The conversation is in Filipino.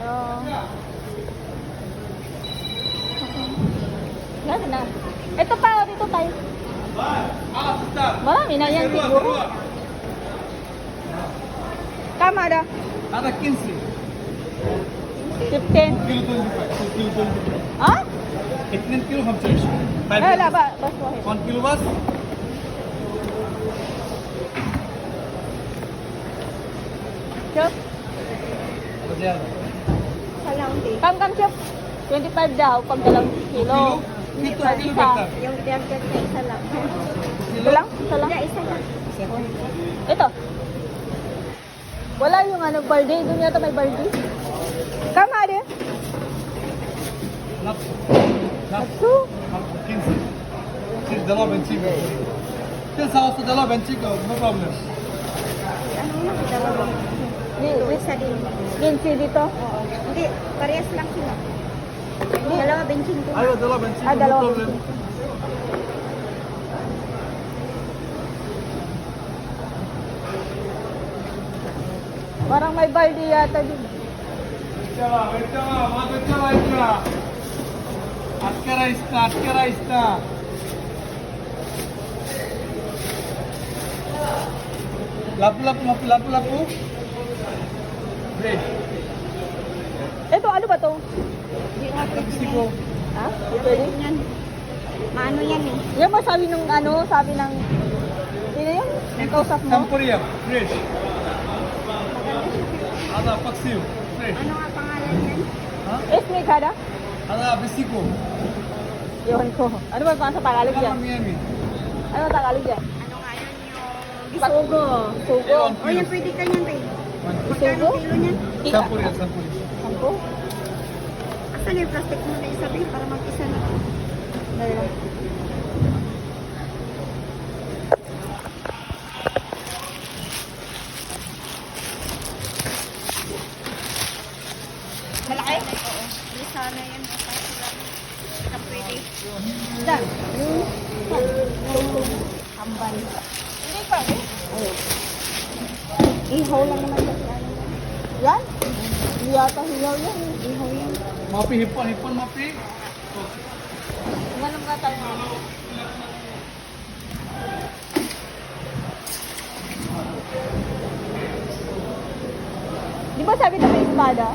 Oo. Yan na. Ito pa, dito tayo. Marami na yan siguro. Tama na. هذا كنسي 15. كيلو 25 ها؟ 2 كيلو 25 لا بس واحد. 1 كيلو بس شوف. زيادة Kang chef. 25 daw pag dalawang kilo. Kilo Isa. better. Yung dagdag na isa lang. Ito lang? Isa lang? Isa lang. Ito. Wala yung ano, birthday. Doon yata may birthday. Kama din. نفس Ito. كنسي كنسي دلو بنشيكو كنسي هوس دلو بنشيكو no problem Ano yun? Dalawa. Isa din. Kinsi dito. Hindi, parehas lang sila. Dalawa benching ko. ايوه دلو بنشيكو no دلو problem Parang may birthday yata din. ما تتشوى إكرا أكرا إستا lapu bread Ito, ano ba to? Hindi nga pwede gusto na ko eh. Ha? Pwede yan. Maano yan eh. Yan ba sabi ng ano, sabi ng... Sino yun? Yung kausap mo? Sampuriya fresh ada paksiw fresh Ano nga pangalan yan? ha Esme kada? ada bisiko Yun ko. Ano ba pa sa Tagalog Kama yan? Miami Ano ba Tagalog yan? Ano nga yun yung... Sugo. Sugo. Ewan. O yan, pwede ka niyan rin. Magkano Sugo? kilo niyan? sampuriya Sampo? Asan yung plastic mo na isa rin para mag-isa na? Dali lang. Malaki? Oo. Hindi sana yan. Kasi lang. Ito pwede. Dan. Hambal. Hindi pa eh. Ihaw lang naman yan. Yan? Hindi yata hiyaw yan eh. Ihaw yan. mapi hipon mapi Ganun nga tayo. Di ba sabi na may espada?